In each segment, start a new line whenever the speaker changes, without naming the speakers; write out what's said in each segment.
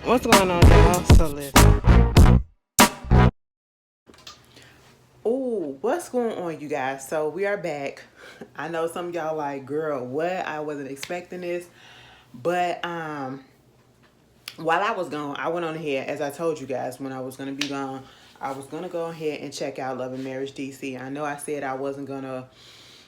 What's going on, y'all? So listen. Ooh, what's going on, you guys? So we are back. I know some of y'all like, girl, what? I wasn't expecting this. But while I was gone, I went on ahead, as I told you guys when I was gonna be gone, I was gonna go ahead and check out Love and Marriage DC. I know I said I wasn't gonna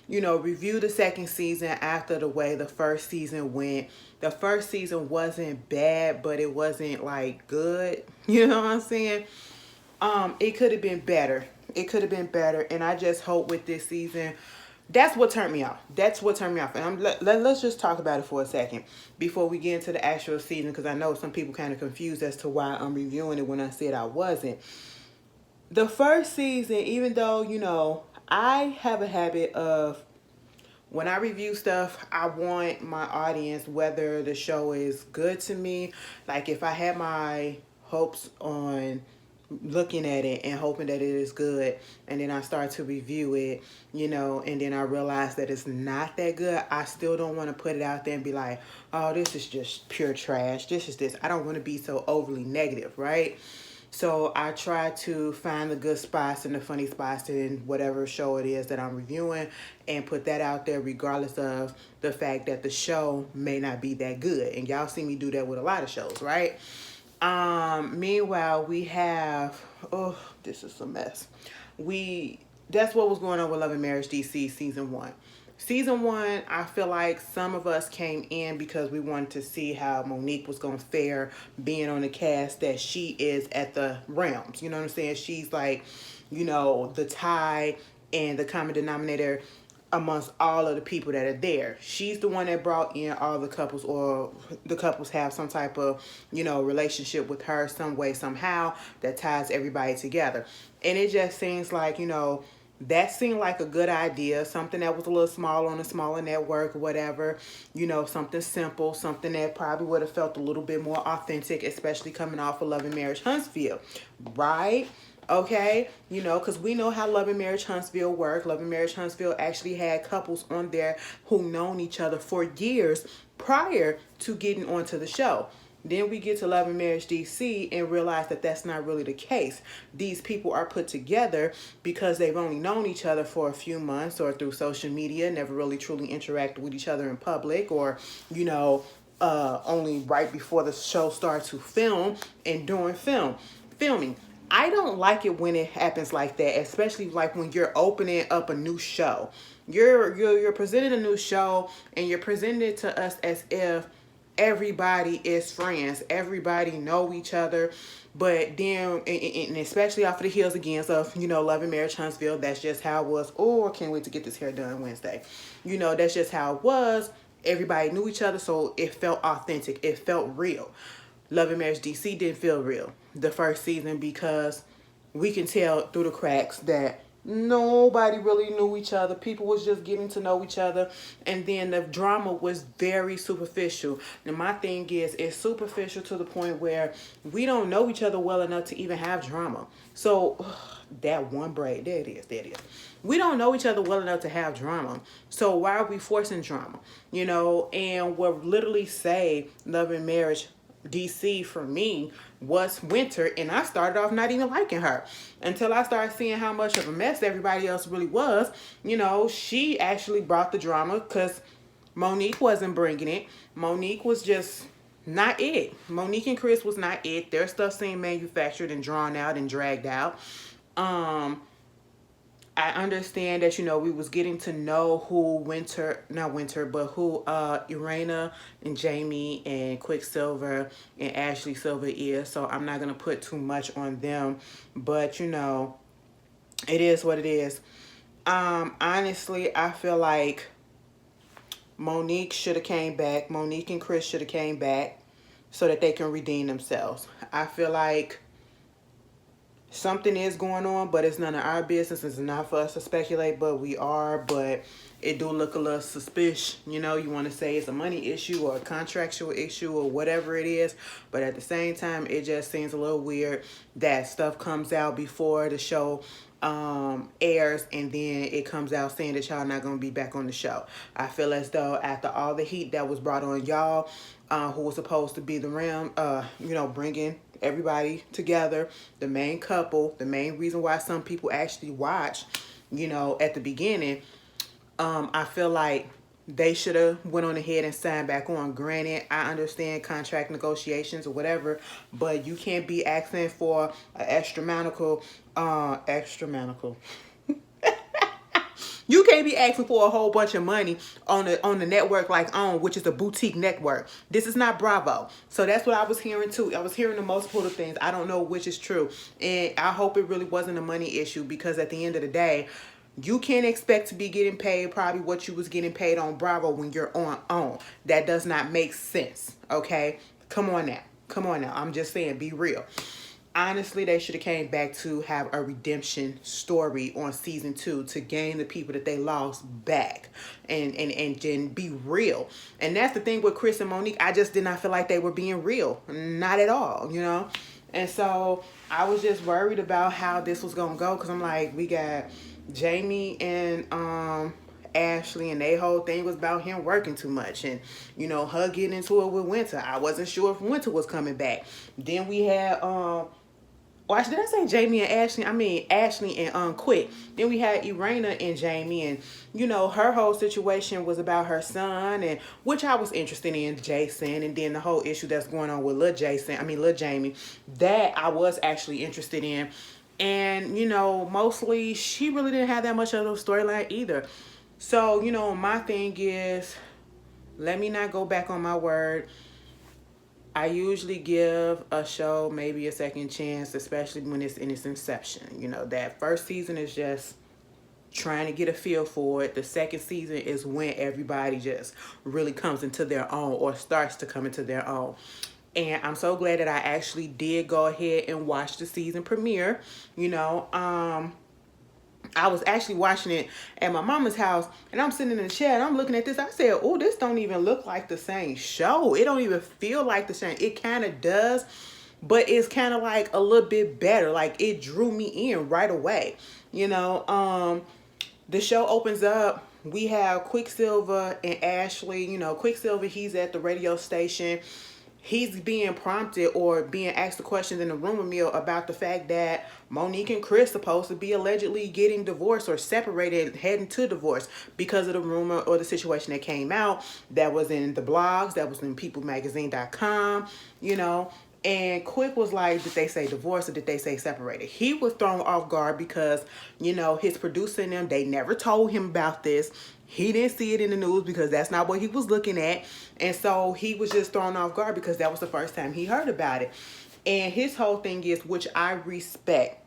review the second season after the way the first season went. The first season wasn't bad, but it wasn't like good. You know what I'm saying? It could have been better. It could have been better, and I just hope with this season. That's what turned me off. That's what turned me off. And let's just talk about it for a second before we get into the actual season, because I know some people kind of confused as to why I'm reviewing it when I said I wasn't. The first season, even though, I have a habit of when I review stuff, I want my audience, whether the show is good to me, like if I had my hopes on looking at it and hoping that it is good, and then I start to review it, and then I realize that it's not that good, I still don't want to put it out there and be like, oh, this is just pure trash. This is this. I don't want to be so overly negative, right? So I try to find the good spots and the funny spots in whatever show it is that I'm reviewing and put that out there regardless of the fact that the show may not be that good. And y'all see me do that with a lot of shows, right? Meanwhile, we have, oh, this is a mess. That's what was going on with Love and Marriage DC season one. Season one, I feel like some of us came in because we wanted to see how Monique was going to fare being on the cast that she is at the Realms. You know what I'm saying? She's like, the tie and the common denominator amongst all of the people that are there. She's the one that brought in all the couples, or the couples have some type of, relationship with her some way, somehow that ties everybody together. And it just seems like, that seemed like a good idea, something that was a little small on a smaller network, whatever, something simple, something that probably would have felt a little bit more authentic, especially coming off of Love and Marriage Huntsville, right? Okay, because we know how Love and Marriage Huntsville worked. Love and Marriage Huntsville actually had couples on there who known each other for years prior to getting onto the show. Then we get to Love and Marriage DC and realize that that's not really the case. These people are put together because they've only known each other for a few months or through social media, never really truly interacted with each other in public, or, only right before the show starts to film and during filming. I don't like it when it happens like that, especially like when you're opening up a new show. You're presenting a new show and you're presenting it to us as if everybody is friends, everybody know each other. But then, and especially off of the heels again of, Love and Marriage Huntsville, that's just how it was. Oh, I can't wait to get this hair done Wednesday. That's just how it was. Everybody knew each other, so it felt authentic. It felt real. Love and Marriage DC didn't feel real the first season because we can tell through the cracks that nobody really knew each other. People was just getting to know each other, and then the drama was very superficial. And my thing is, it's superficial to the point where we don't know each other well enough to even have drama. So that one braid, there it is, there it is. We don't know each other well enough to have drama. So why are we forcing drama? And what literally say Love and Marriage DC for me was Winter, and I started off not even liking her until I started seeing how much of a mess everybody else really was. She actually brought the drama because Monique wasn't bringing it. Monique was just not it. Monique and Chris was not it. Their stuff seemed manufactured and drawn out and dragged out. I understand that we was getting to know who not Winter, but who Irena and Jamie and Quicksilver and Ashley Silver is. So I'm not gonna put too much on them, but it is what it is. Honestly, I feel like Monique should have came back. Monique and Chris should have came back so that they can redeem themselves. I feel like something is going on, but it's none of our business. It's not for us to speculate, but we are. But it do look a little suspicious. You want to say it's a money issue or a contractual issue or whatever it is. But at the same time, it just seems a little weird that stuff comes out before the show airs, and then it comes out saying that y'all not gonna be back on the show. I feel as though after all the heat that was brought on y'all, who was supposed to be the ram, bringing everybody together, the main couple, the main reason why some people actually watch, at the beginning, I feel like they should have went on ahead and signed back on. Granted, I understand contract negotiations or whatever, but you can't be asking for an astronomical. You can't be asking for a whole bunch of money on the network like OWN, which is a boutique network. This is not Bravo. So that's what I was hearing too. I was hearing the multiple of things. I don't know which is true. And I hope it really wasn't a money issue, because at the end of the day, you can't expect to be getting paid probably what you was getting paid on Bravo when you're on OWN. That does not make sense. Okay? Come on now. I'm just saying, be real. Honestly, they should have came back to have a redemption story on season 2 to gain the people that they lost back, and then be real. And that's the thing with Chris and Monique. I just did not feel like they were being real. Not at all, And so I was just worried about how this was going to go, because I'm like, we got Jamie and Ashley, and their whole thing was about him working too much, and her getting into it with Winter. I wasn't sure if Winter was coming back. Then we had did I say Jamie and Ashley? I mean Ashley and Quick. Then we had Irena and Jamie, and her whole situation was about her son, and which I was interested in, Jason, and then the whole issue that's going on with Lil Jamie, that I was actually interested in. And mostly she really didn't have that much of a storyline either. So my thing is, let me not go back on my word. I usually give a show maybe a second chance, especially when it's in its inception. That first season is just trying to get a feel for it. The second season is when everybody just really comes into their own, or starts to come into their own. And I'm so glad that I actually did go ahead and watch the season premiere. I was actually watching it at my mama's house, and I'm sitting in the chair and I'm looking at this. I said, oh, this don't even look like the same show. It don't even feel like the same. It kind of does, but it's kind of like a little bit better. Like, it drew me in right away. The show opens up. We have Quicksilver and Ashley. Quicksilver, he's at the radio station. He's being prompted or being asked the questions in the rumor mill about the fact that Monique and Chris supposed to be allegedly getting divorced or separated, heading to divorce, because of the rumor or the situation that came out that was in the blogs, that was in peoplemagazine.com, And Quick was like, did they say divorce or did they say separated? He was thrown off guard because, his producer and them, they never told him about this. He didn't see it in the news because that's not what he was looking at. And so he was just thrown off guard because that was the first time he heard about it. And his whole thing is, which I respect,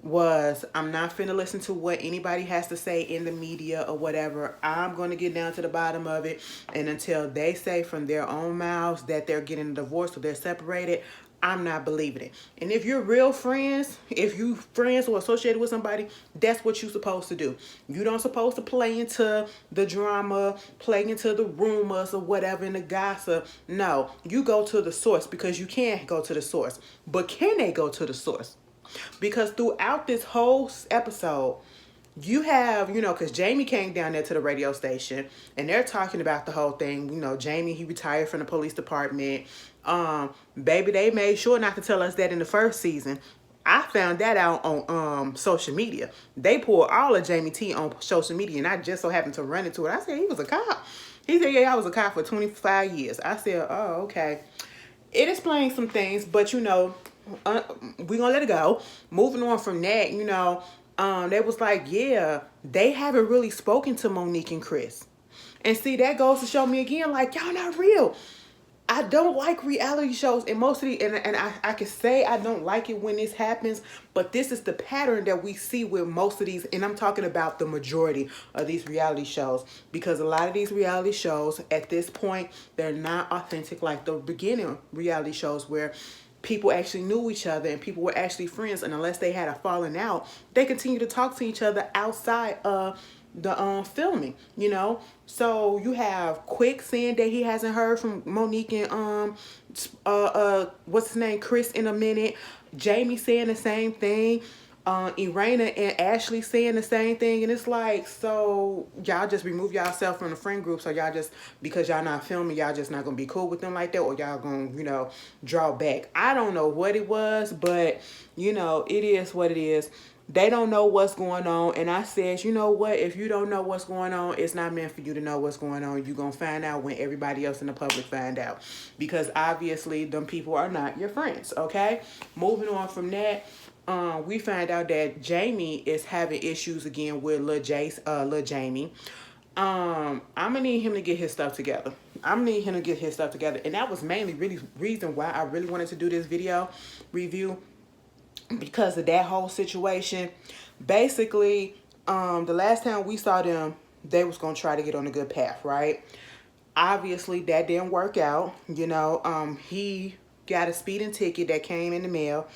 was, I'm not finna listen to what anybody has to say in the media or whatever. I'm going to get down to the bottom of it. And until they say from their own mouths that they're getting a divorce or they're separated, I'm not believing it. And if you're real friends, if you friends or associated with somebody, that's what you're supposed to do. You don't supposed to play into the drama, play into the rumors or whatever and the gossip. No, you go to the source, because you can't go to the source. But can they go to the source? Because throughout this whole episode, you have, because Jamie came down there to the radio station and they're talking about the whole thing. Jamie, he retired from the police department. Baby, they made sure not to tell us that in the first season. I found that out on social media. They pulled all of Jamie T on social media, and I just so happened to run into it. I said, he was a cop. He said, yeah, I was a cop for 25 years. I said, oh, okay. It explains some things, but we're gonna let it go. Moving on from that, they was like, yeah, they haven't really spoken to Monique and Chris. And see, that goes to show me again, like, y'all not real. I don't like reality shows, and most of the, and I can say I don't like it when this happens, but this is the pattern that we see with most of these, and I'm talking about the majority of these reality shows, because a lot of these reality shows at this point, they're not authentic like the beginning reality shows where people actually knew each other and people were actually friends, and unless they had a falling out, they continue to talk to each other outside of the filming, So you have Quick saying that he hasn't heard from Monique and what's his name, Chris, in a minute. Jamie saying the same thing. Irena and Ashley saying the same thing, and it's like, so y'all just remove yourself from the friend group, so y'all just, because y'all not filming, y'all just not gonna be cool with them like that, or y'all gonna, draw back. I don't know what it was, but it is what it is. They don't know what's going on, and I said, you know what, if you don't know what's going on, it's not meant for you to know what's going on. You're gonna find out when everybody else in the public find out, because obviously them people are not your friends. Okay, moving on from that, we find out that Jamie is having issues again with Lil Jamie. I'm gonna need him to get his stuff together. And that was mainly really reason why I really wanted to do this video review, because of that whole situation. Basically, the last time we saw them, they was gonna try to get on a good path, right? Obviously, that didn't work out. He got a speeding ticket that came in the mail.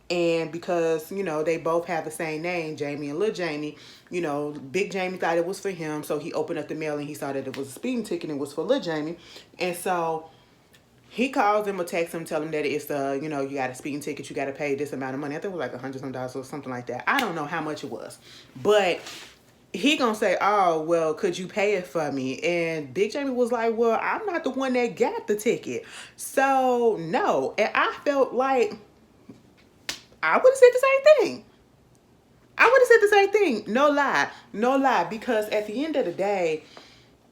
And because, they both have the same name, Jamie and Lil Jamie, Big Jamie thought it was for him. So he opened up the mail and he saw that it was a speeding ticket and it was for Lil Jamie. And so he calls him or texts him, tell him that it's you got a speeding ticket, you got to pay this amount of money. I think it was like $100 some or something like that. I don't know how much it was. But he gonna say, oh, well, could you pay it for me? And Big Jamie was like, well, I'm not the one that got the ticket. So, no. And I felt like I would have said the same thing. No lie. Because at the end of the day,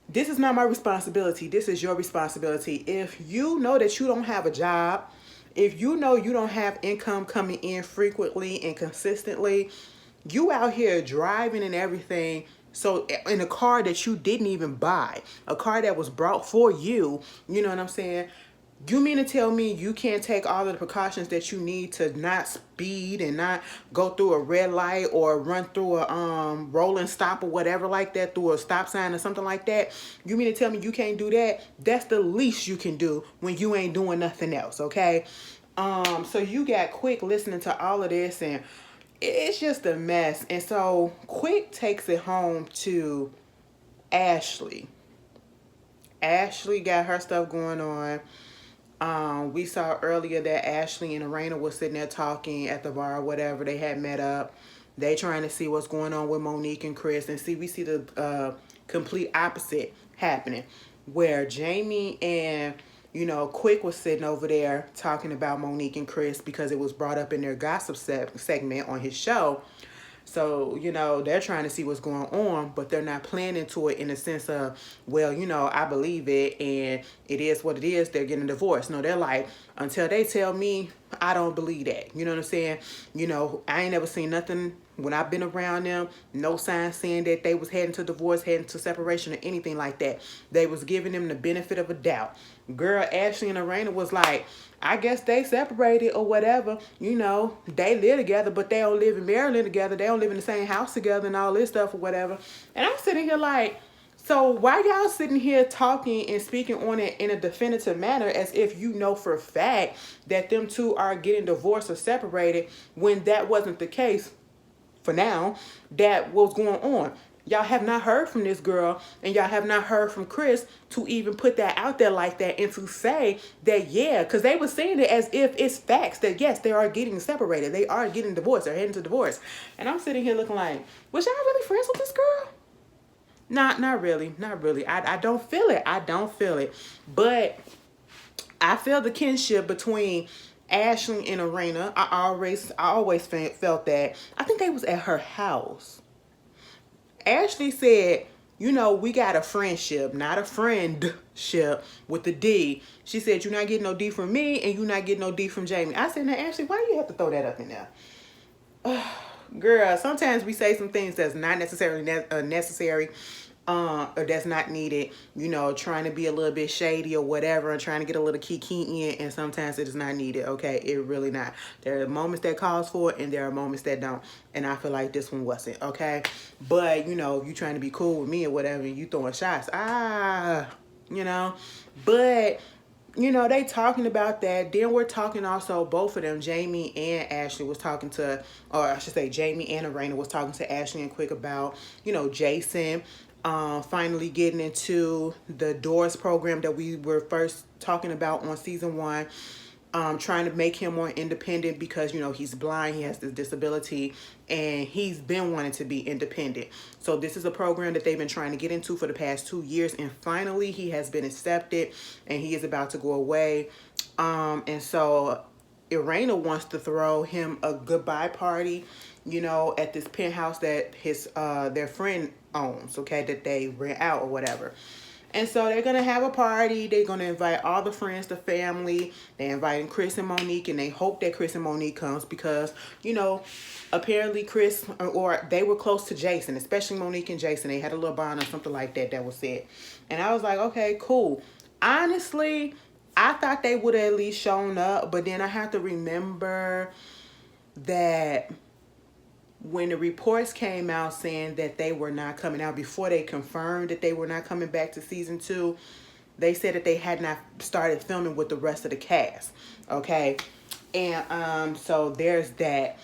this is not my responsibility. This is your responsibility. If you know that you don't have a job, if you know you don't have income coming in frequently and consistently, you out here driving and everything, so in a car that you didn't even buy, a car that was brought for you, you know what I'm saying? You mean to tell me you can't take all of the precautions that you need to not speed and not go through a red light or run through a rolling stop or whatever like that, through a stop sign or something like that? You mean to tell me you can't do that? That's the least you can do when you ain't doing nothing else, okay? So you got Quick listening to all of this, and it's just a mess. And so Quick takes it home to Ashley. Ashley got her stuff going on. We saw earlier that Ashley and Irena was sitting there talking at the bar or whatever. They had met up. They trying to see what's going on with Monique and Chris. And we see the complete opposite happening, where Jamie and, Quick was sitting over there talking about Monique and Chris because it was brought up in their gossip segment on his show. So, they're trying to see what's going on, but they're not playing into it in the sense of, well, I believe it and it is what it is. They're getting divorced. No, they're like, until they tell me, I don't believe that. You know what I'm saying? I ain't never seen nothing when I've been around them. No signs saying that they was heading to divorce, heading to separation or anything like that. They was giving them the benefit of a doubt. Girl, Ashley and Irena was like, I guess they separated or whatever. They live together, but they don't live in Maryland together. They don't live in the same house together and all this stuff or whatever. And I'm sitting here like, so why y'all sitting here talking and speaking on it in a definitive manner as if you know for a fact that them two are getting divorced or separated, when that wasn't the case for now, that was going on? Y'all have not heard from this girl, and y'all have not heard from Chris to even put that out there like that and to say that, yeah, because they were saying it as if it's facts that, yes, they are getting separated. They are getting divorced. They're heading to divorce. And I'm sitting here looking like, was y'all really friends with this girl? Not really. I don't feel it. But I feel the kinship between Ashley and Irena. I always felt that. I think they was at her house. Ashley said, we got a friendship, not a friendship with the D. She said, you're not getting no D from me, and you're not getting no D from Jamie. I said, now, Ashley, why do you have to throw that up in there? Girl, sometimes we say some things that's not necessarily necessary, or that's not needed, trying to be a little bit shady or whatever, and trying to get a little kiki in, and sometimes it is not needed, okay? It really not. There are moments that calls for it, and there are moments that don't, and I feel like this one wasn't, okay? But, you trying to be cool with me or whatever, and you throwing shots, but... they talking about that. Then we're talking also, both of them, Jamie and Ashley was talking to, or I should say Jamie and Irena was talking to Ashley and Quick about, Jason finally getting into the Doors program that we were first talking about on season 1. trying to make him more independent because, he's blind, he has this disability, and he's been wanting to be independent. So this is a program that they've been trying to get into for the past 2 years, and finally he has been accepted, and he is about to go away. And so Irena wants to throw him a goodbye party, at this penthouse that his their friend owns, okay, that they rent out or whatever. And so they're going to have a party. They're going to invite all the friends, the family. They're inviting Chris and Monique, and they hope that Chris and Monique comes because, apparently Chris, or they were close to Jason, especially Monique and Jason. They had a little bond or something like that was said. And I was like, okay, cool. Honestly, I thought they would have at least shown up, but then I have to remember that when the reports came out saying that they were not coming out, before they confirmed that they were not coming back to season 2, they said that they had not started filming with the rest of the cast. Okay. And so there's that.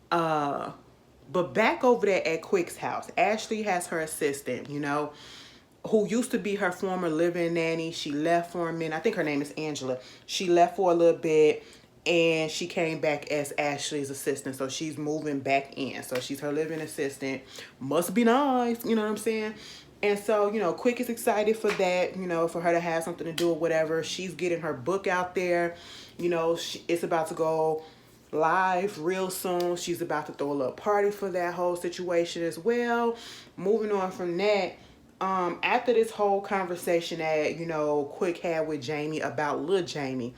But back over there at Quick's house, Ashley has her assistant, who used to be her former living nanny. She left for a minute. I think her name is Angela. She left for a little bit, and she came back as Ashley's assistant. So she's moving back in. So she's her living assistant. Must be nice, you know what I'm saying? And so, Quick is excited for that, for her to have something to do or whatever. She's getting her book out there. It's about to go live real soon. She's about to throw a little party for that whole situation as well. Moving on from that, after this whole conversation that, Quick had with Jamie about little Jamie,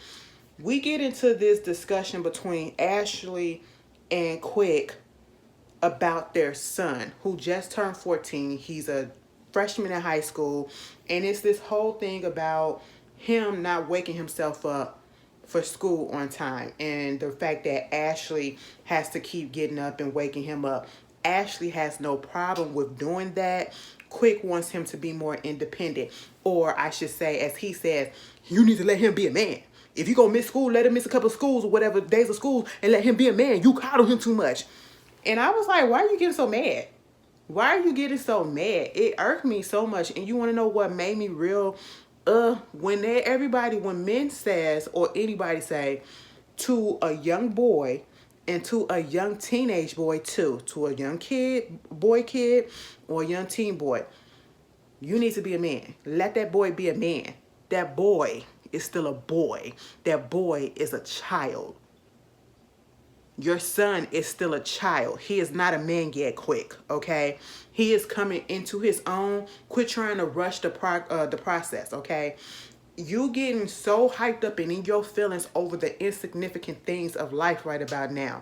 we get into this discussion between Ashley and Quick about their son, who just turned 14. He's a freshman in high school, and it's this whole thing about him not waking himself up for school on time, and the fact that Ashley has to keep getting up and waking him up. Ashley has no problem with doing that. Quick wants him to be more independent, or I should say, as he says, you need to let him be a man. If you gonna miss school, let him miss a couple of schools or whatever days of school and let him be a man. You coddle him too much. And I was like, why are you getting so mad? Why are you getting so mad? It irked me so much. And you want to know what made me real? When men says, or anybody say, to a young boy and to a young teenage boy too, to a young kid, or a young teen boy, you need to be a man. Let that boy be a man. That boy is still a boy. That boy is a child. Your son is still a child. He is not a man yet, Quick, okay? He is coming into his own. Quit trying to rush the process, okay? You getting so hyped up and in your feelings over the insignificant things of life right about now.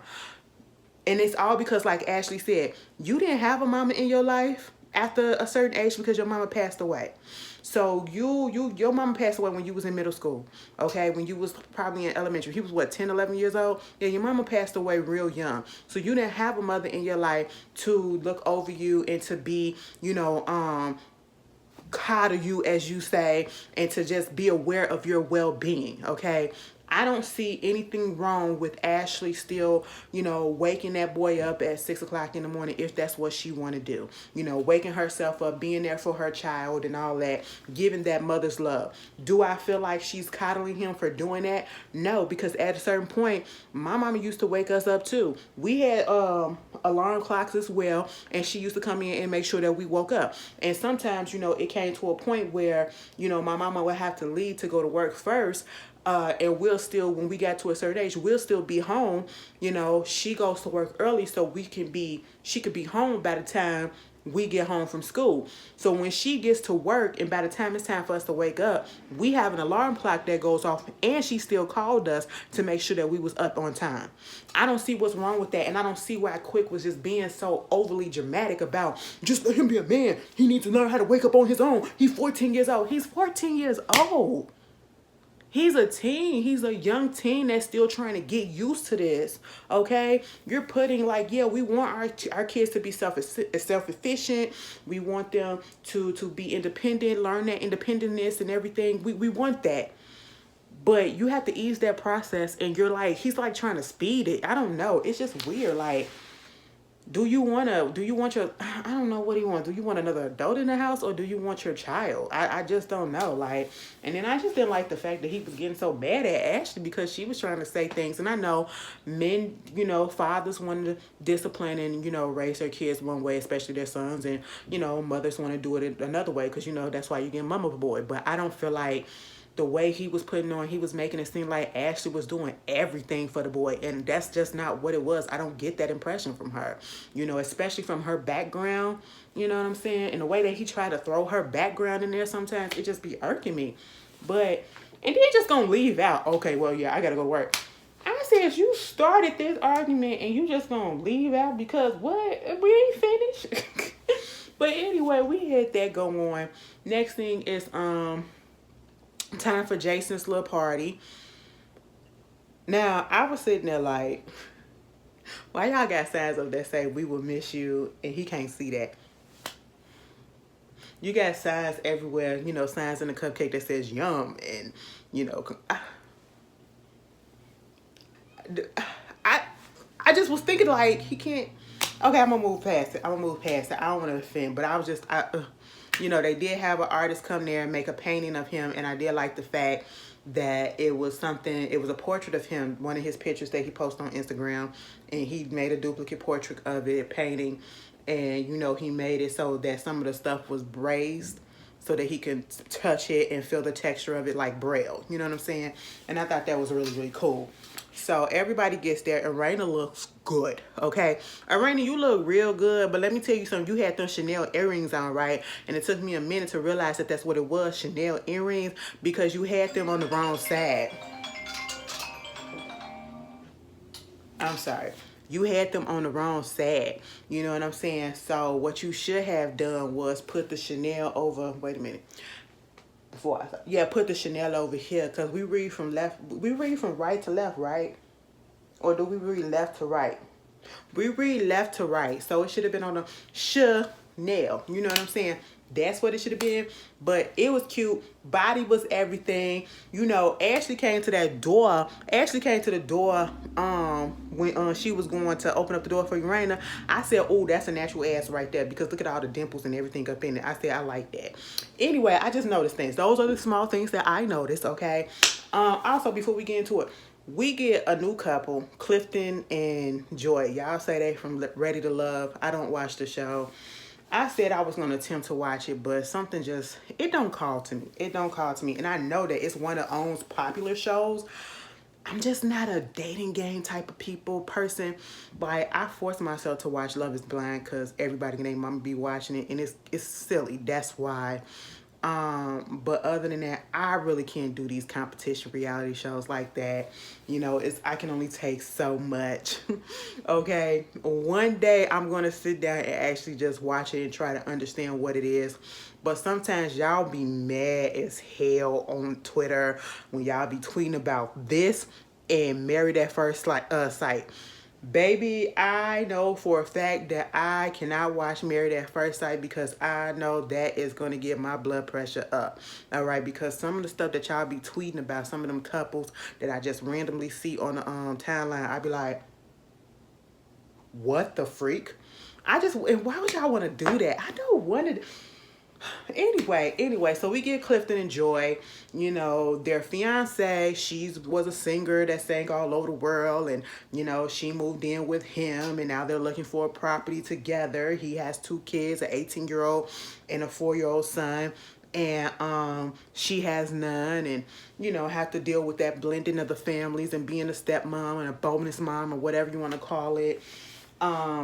And it's all because, like Ashley said, you didn't have a mama in your life after a certain age because your mama passed away. So your mama passed away when you was in middle school, okay? When you was probably in elementary. He was, what, 10, 11 years old? Yeah, your mama passed away real young. So you didn't have a mother in your life to look over you and to be, coddle you, as you say, and to just be aware of your well-being, okay? I don't see anything wrong with Ashley still, waking that boy up at 6 o'clock in the morning if that's what she want to do. Waking herself up, being there for her child and all that, giving that mother's love. Do I feel like she's coddling him for doing that? No, because at a certain point, my mama used to wake us up too. We had alarm clocks as well, and she used to come in and make sure that we woke up. And sometimes, it came to a point where, my mama would have to leave to go to work first. And we'll still, when we got to a certain age, we'll still be home. She goes to work early so she could be home by the time we get home from school. So when she gets to work and by the time it's time for us to wake up, we have an alarm clock that goes off, and she still called us to make sure that we was up on time. I don't see what's wrong with that, and I don't see why Quick was just being so overly dramatic about, just let him be a man. He needs to learn how to wake up on his own. He's 14 years old. He's 14 years old. He's a teen. He's a young teen that's still trying to get used to this, okay? You're putting, like, yeah, we want our kids to be self-efficient. We want them to be independent, learn that independentness and everything. We want that. But you have to ease that process, and you're like, he's like trying to speed it. I don't know. It's just weird. Like, do you want your, I don't know what he wants. Do you want another adult in the house, or do you want your child? I just don't know. Like, and then I just didn't like the fact that he was getting so mad at Ashley because she was trying to say things. And I know men, fathers want to discipline and, raise their kids one way, especially their sons. And, mothers want to do it another way because, that's why you get mama boy. But I don't feel like the way he was putting on, he was making it seem like Ashley was doing everything for the boy. And that's just not what it was. I don't get that impression from her, especially from her background. You know what I'm saying? And the way that he tried to throw her background in there sometimes, it just be irking me. But, and then just gonna leave out, okay, well, yeah, I gotta go to work. I said, you started this argument and you just gonna leave out because what? We ain't finished. But anyway, we had that go on. Next thing is, time for Jason's little party. Now, I was sitting there like, why y'all got signs up that say we will miss you and he can't see that? You got signs everywhere, signs in the cupcake that says yum and, I just was thinking like he can't. Okay, I'm gonna move past it. I don't want to offend, but I was just, they did have an artist come there and make a painting of him, and I did like the fact that it was a portrait of him, one of his pictures that he posted on Instagram, and he made a duplicate portrait of it, painting, and he made it so that some of the stuff was braised so that he can touch it and feel the texture of it like braille. You know what I'm saying? And I thought that was really, really cool. So everybody gets there, and Raina looks good, okay? Raina, you look real good, but let me tell you something. You had those Chanel earrings on, right? And it took me a minute to realize that that's what it was, Chanel earrings, because you had them on the wrong side. I'm sorry. You had them on the wrong side. You know what I'm saying? So what you should have done was put the Chanel over, wait a minute. Put the Chanel over here, because we read from right to left, right? Or do we read left to right? We read left to right, so it should have been on the Chanel. You know what I'm saying? That's what it should have been. But it was cute. Body was everything. Ashley came to the door when she was going to open up the door for Urana. I said, oh, that's a natural ass right there, because look at all the dimples and everything up in it. I said, I like that. Anyway, I just noticed things. Those are the small things that I noticed, okay? Also, before we get into it, we get a new couple, Clifton and Joy. Y'all say they from Ready to Love. I don't watch the show. I said I was going to attempt to watch it, but something just, it don't call to me. It don't call to me. And I know that it's one of OWN's popular shows. I'm just not a dating game type of person. But I force myself to watch Love is Blind because everybody and their mama be watching it. And it's silly. That's why. But other than that, I really can't do these competition reality shows like that. I can only take so much. Okay, one day I'm gonna sit down and actually just watch it and try to understand what it is. But sometimes y'all be mad as hell on Twitter when y'all be tweeting about this and Married at First Sight. Baby, I know for a fact that I cannot watch Married at First Sight because I know that is going to get my blood pressure up. All right, because some of the stuff that y'all be tweeting about, some of them couples that I just randomly see on the timeline, I be like, what the freak? And why would y'all want to do that? I don't want to. Anyway, so we get Clifton and Joy, their fiance. She was a singer that sang all over the world, and she moved in with him, and now they're looking for a property together. He has 2 kids, an 18-year-old and a 4-year-old son, and she has none, and have to deal with that blending of the families and being a stepmom and a bonus mom or whatever you want to call it.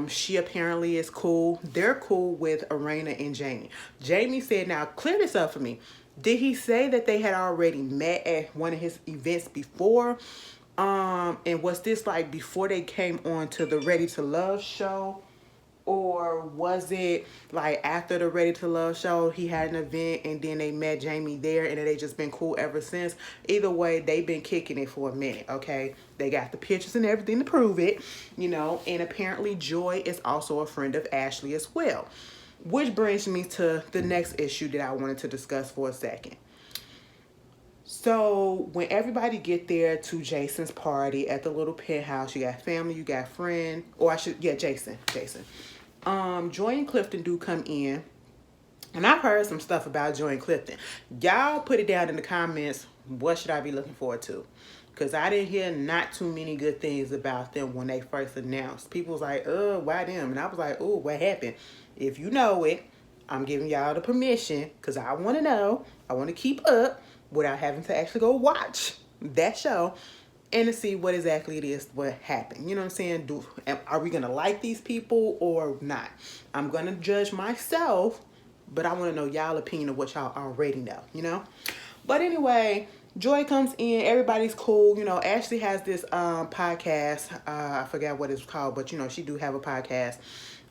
She apparently is cool. They're cool with Irena and Jamie. Jamie said, now clear this up for me. Did he say that they had already met at one of his events before? And was this like before they came on to the Ready to Love show? Or was it like after the Ready to Love show, he had an event and then they met Jamie there and they just been cool ever since? Either way, they've been kicking it for a minute, okay? They got the pictures and everything to prove it, and apparently Joy is also a friend of Ashley as well. Which brings me to the next issue that I wanted to discuss for a second. So when everybody get there to Jason's party at the little penthouse, you got family, you got friend, or I should, yeah, Jason. Joy and Clifton do come in, and I've heard some stuff about Joy and Clifton. Y'all put it down in the comments. What should I be looking forward to? Because I didn't hear not too many good things about them when they first announced. People was like, why them? And I was like, oh, what happened? If you know it, I'm giving y'all the permission because I want to know. I want to keep up without having to actually go watch that show and to see what exactly it is what happened. You know what I'm saying? Are we going to like these people or not? I'm going to judge myself, but I want to know y'all opinion of what y'all already know, you know? But anyway, Joy comes in. Everybody's cool. You know, Ashley has this podcast. I forgot what it's called, but, you know, she do have a podcast.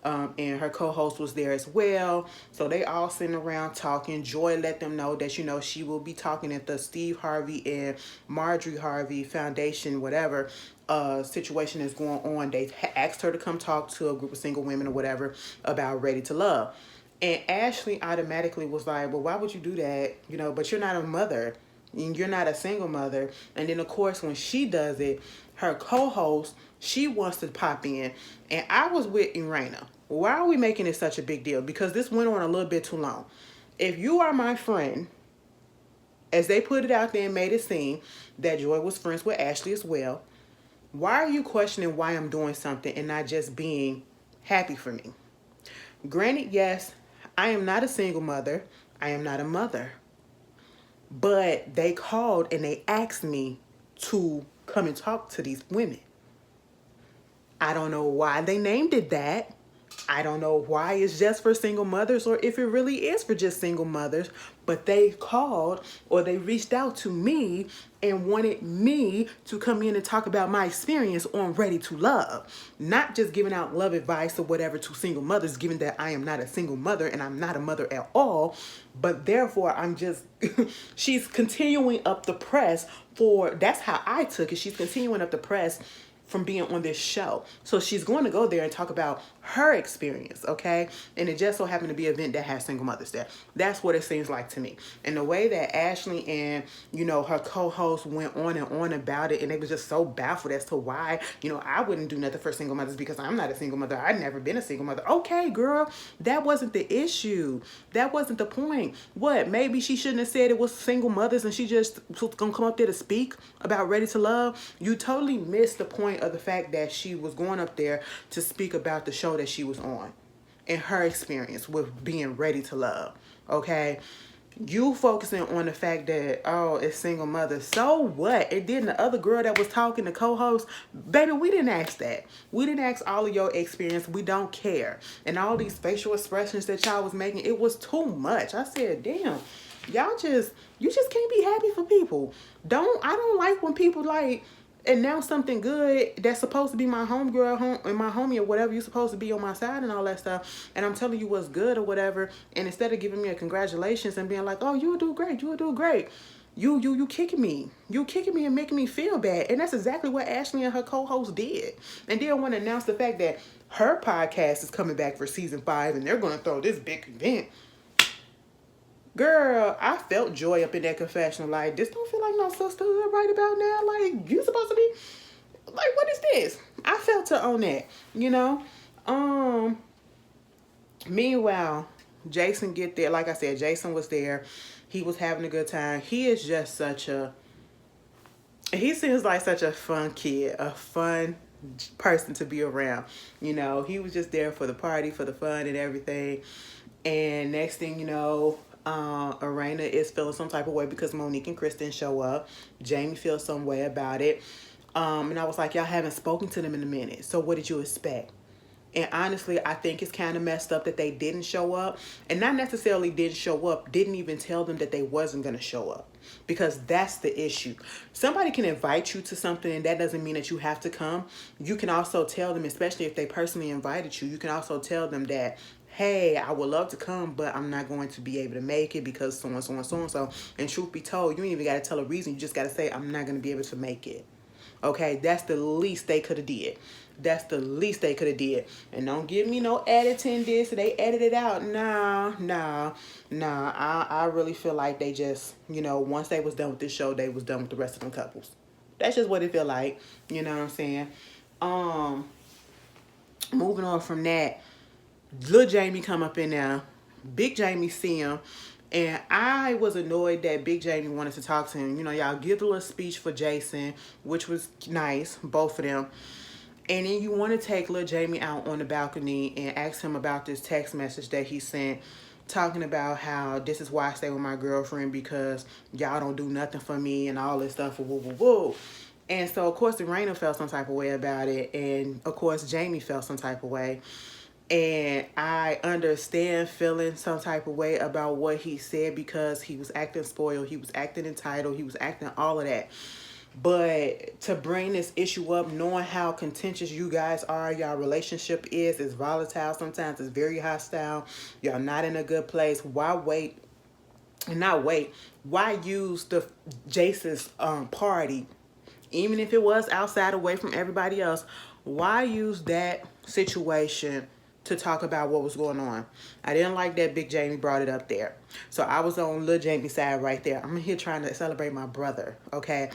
And her co-host was there as well. So they all sitting around talking. Joy let them know that, you know, she will be talking at the Steve Harvey and Marjorie Harvey Foundation, whatever situation is going on. They asked her to come talk to a group of single women or whatever about Ready to Love. And Ashley automatically was like, well, why would you do that? You know, but you're not a mother. You're not a single mother. And then, of course, when she does it, her co-host, she wants to pop in. And I was with Irena. Why are we making it such a big deal? Because this went on a little bit too long. If you are my friend, as they put it out there and made it seem that Joy was friends with Ashley as well, why are you questioning why I'm doing something and not just being happy for me? Granted, yes, I am not a single mother. I am not a mother. But they called and they asked me to come and talk to these women. I don't know why they named it that. I don't know why it's just for single mothers or if it really is for just single mothers, but they called or they reached out to me and wanted me to come in and talk about my experience on Ready to Love. Not just giving out love advice or whatever to single mothers, given that I am not a single mother and I'm not a mother at all, but therefore I'm just, she's continuing up the press for, that's how I took it. She's continuing up the press from being on this show. So she's going to go there and talk about her experience, okay? And it just so happened to be an event that has single mothers there. That's what it seems like to me. And the way that Ashley and, you know, her co-host went on and on about it, and they was just so baffled as to why, you know, I wouldn't do nothing for single mothers because I'm not a single mother. I've never been a single mother. Okay, girl, that wasn't the issue. That wasn't the point. What? Maybe she shouldn't have said it was single mothers and she just was gonna come up there to speak about Ready to Love. You totally missed the point of the fact that she was going up there to speak about the show that she was on and her experience with being ready to love. Okay, you focusing on the fact that, oh, it's single mothers. So what? And then the other girl that was talking, the co-host, baby, we didn't ask that. We didn't ask all of your experience. We don't care. And all these facial expressions that y'all was making, it was too much. I said, damn, you just can't be happy for people. I don't like when people like announce something good that's supposed to be my homegirl and my homie or whatever, you're supposed to be on my side and all that stuff, and I'm telling you what's good or whatever, and instead of giving me a congratulations and being like, oh, you'll do great, you kicking me and making me feel bad. And that's exactly what Ashley and her co-host did. And then want to announce the fact that her podcast is coming back for season 5 and they're going to throw this big event. Girl, I felt Joy up in that confessional. Like, this don't feel like no sisterhood right about now. Like, you supposed to be, like, what is this? I felt her on that, you know? Meanwhile, Jason get there. Like I said, Jason was there. He was having a good time. He is just he seems like such a fun kid, a fun person to be around. You know, he was just there for the party, for the fun and everything. And next thing you know, Irena is feeling some type of way because Monique and Kristen show up. Jamie feels some way about it. And I was like, y'all haven't spoken to them in a minute. So what did you expect? And honestly, I think it's kind of messed up that they didn't show up. And not necessarily didn't show up, didn't even tell them that they wasn't going to show up. Because that's the issue. Somebody can invite you to something and that doesn't mean that you have to come. You can also tell them, especially if they personally invited you, you can also tell them that, hey, I would love to come, but I'm not going to be able to make it because so and so and so and so. And truth be told, you ain't even got to tell a reason. You just got to say, I'm not going to be able to make it. Okay, that's the least they could have did. That's the least they could have did. And don't give me no editing this. They edited out. Nah. I really feel like they just, once they was done with this show, they was done with the rest of them couples. That's just what it feel like. You know what I'm saying? Moving on from that, little Jamie come up in there. Big Jamie see him. And I was annoyed that Big Jamie wanted to talk to him. Y'all give the little speech for Jason, which was nice, both of them. And then you want to take little Jamie out on the balcony and ask him about this text message that he sent, talking about how this is why I stay with my girlfriend, because y'all don't do nothing for me and all this stuff. Woo, woo, woo. And so, of course, Raina felt some type of way about it. And, of course, Jamie felt some type of way. And I understand feeling some type of way about what he said, because he was acting spoiled. He was acting entitled. He was acting all of that. But to bring this issue up, knowing how contentious you guys are, y'all relationship is volatile. Sometimes it's very hostile. Y'all not in a good place. Why wait? Not wait. Why use the Jason's party, even if it was outside away from everybody else? Why use that situation to talk about what was going on? I didn't like that Big Jamie brought it up there. So I was on little Jamie's side right there. I'm here trying to celebrate my brother, okay?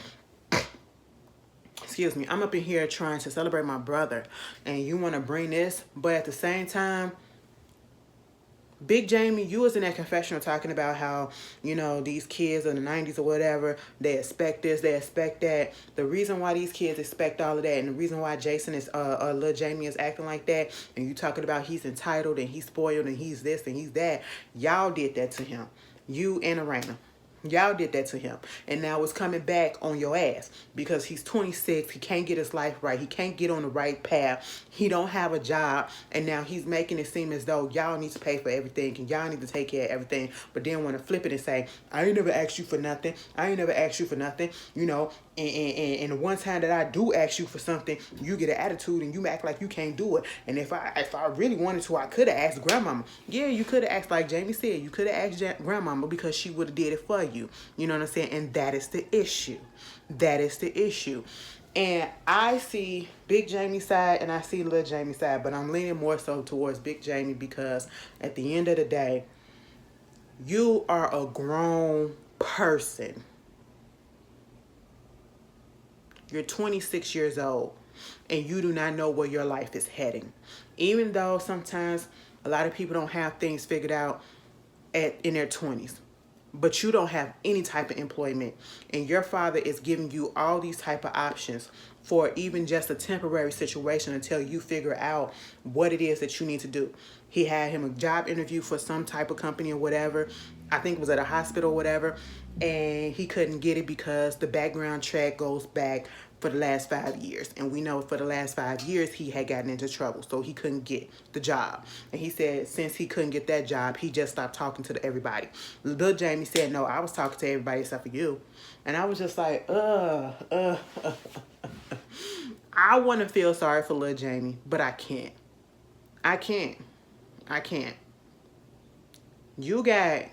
Excuse me. I'm up in here trying to celebrate my brother. And you want to bring this, but at the same time, Big Jamie, you was in that confessional talking about how, these kids in the 90s or whatever, they expect this, they expect that. The reason why these kids expect all of that, and the reason why Jason is, little Jamie is acting like that, and you talking about he's entitled and he's spoiled and he's this and he's that, y'all did that to him. You and Arana. Y'all did that to him. And now it's coming back on your ass because he's 26. He can't get his life right. He can't get on the right path. He don't have a job. And now he's making it seem as though y'all need to pay for everything and y'all need to take care of everything. But then want to flip it and say, I ain't never asked you for nothing. I ain't never asked you for nothing. And the one time that I do ask you for something, you get an attitude and you act like you can't do it. And if I really wanted to, I could have asked grandmama. Yeah, you could have asked, like Jamie said, you could have asked grandmama because she would have did it for you. You know what I'm saying? And that is the issue. That is the issue. And I see Big Jamie's side and I see Little Jamie's side, but I'm leaning more so towards Big Jamie because at the end of the day, you are a grown person. You're 26 years old and you do not know where your life is heading. Even though sometimes a lot of people don't have things figured out in their 20s. But you don't have any type of employment. And your father is giving you all these type of options for even just a temporary situation until you figure out what it is that you need to do. He had him a job interview for some type of company or whatever. I think it was at a hospital or whatever. And he couldn't get it because the background check goes back for the last 5 years. And we know for the last 5 years, he had gotten into trouble. So he couldn't get the job. And he said since he couldn't get that job, he just stopped talking to everybody. Lil Jamie said, no, I was talking to everybody except for you. And I was just like, I want to feel sorry for Lil Jamie, but I can't. I can't. You got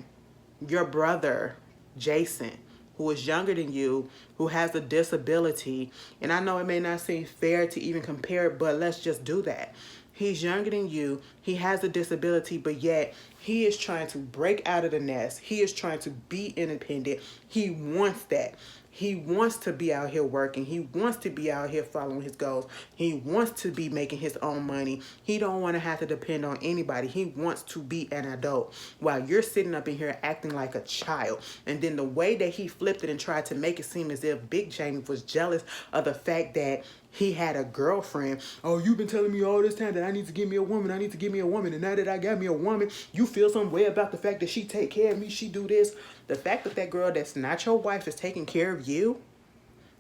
your brother, Jason, who is younger than you, who has a disability. And I know it may not seem fair to even compare it, but let's just do that. He's younger than you. He has a disability, but yet he is trying to break out of the nest. He is trying to be independent. He wants that. He wants to be out here working. He wants to be out here following his goals. He wants to be making his own money. He don't want to have to depend on anybody. He wants to be an adult while you're sitting up in here acting like a child. And then the way that he flipped it and tried to make it seem as if Big Jamie was jealous of the fact that he had a girlfriend. Oh, you've been telling me all this time that I need to give me a woman. I need to give me a woman. And now that I got me a woman, you feel some way about the fact that she take care of me. She do this. The fact that that girl that's not your wife is taking care of you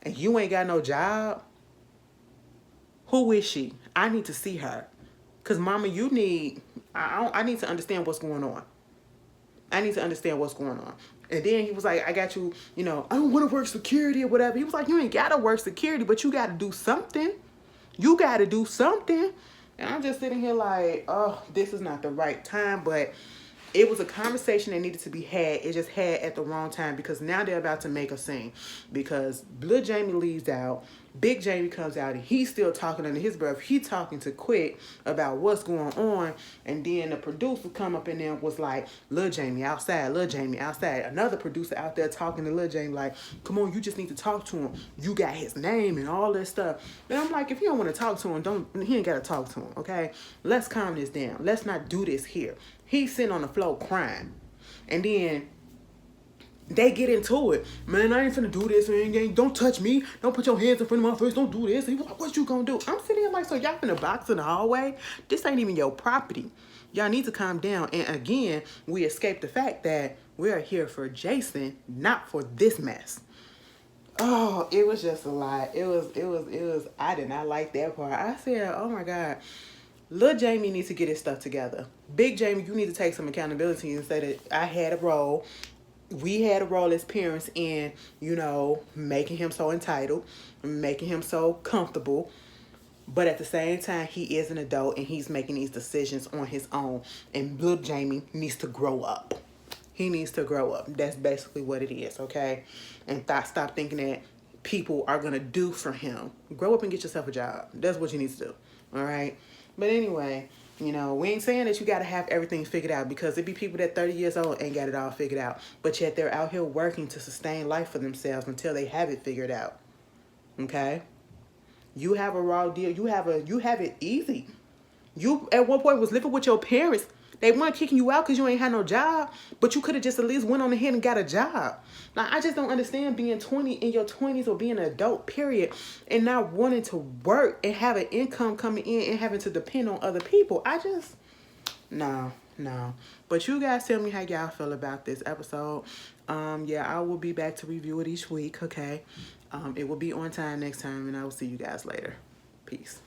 and you ain't got no job. Who is she? I need to see her. Because, mama, you need... I need to understand what's going on. I need to understand what's going on. And then he was like, I got you, I don't want to work security or whatever. He was like, you ain't got to work security, but you got to do something. You got to do something. And I'm just sitting here like, oh, this is not the right time. But it was a conversation that needed to be had. It just had at the wrong time because now they're about to make a scene. Because Lil Jamie leaves out. Big Jamie comes out and he's still talking under his breath. He talking to Quick about what's going on. And then the producer come up in there and was like, Lil Jamie outside, Lil Jamie outside. Another producer out there talking to Lil Jamie like, come on, you just need to talk to him. You got his name and all this stuff. And I'm like, if you don't want to talk to him, he ain't got to talk to him, okay? Let's calm this down. Let's not do this here. He's sitting on the floor crying. And then they get into it. Man, I ain't finna do this. Don't touch me. Don't put your hands in front of my face. Don't do this. And he was like, what you gonna do? I'm sitting here like, so y'all finna box in the hallway? This ain't even your property. Y'all need to calm down. And again, we escape the fact that we are here for Jason, not for this mess. Oh, it was just a lot. It was, I did not like that part. I said, oh my God. Lil Jamie needs to get his stuff together. Big Jamie, you need to take some accountability and say that I had a role. We had a role as parents in, making him so entitled, making him so comfortable. But at the same time, he is an adult and he's making these decisions on his own. And Lil Jamie needs to grow up. He needs to grow up. That's basically what it is, okay? And stop thinking that people are going to do for him. Grow up and get yourself a job. That's what you need to do, all right? But anyway, we ain't saying that you got to have everything figured out, because it be people that 30 years old ain't got it all figured out. But yet they're out here working to sustain life for themselves until they have it figured out, okay? You have a raw deal. You have it easy. You at one point was living with your parents. They weren't kicking you out because you ain't had no job, but you could have just at least went on ahead and got a job. Now, I just don't understand being in your 20s or being an adult, period, and not wanting to work and have an income coming in and having to depend on other people. No. But you guys tell me how y'all feel about this episode. Yeah, I will be back to review it each week, okay? It will be on time next time, and I will see you guys later. Peace.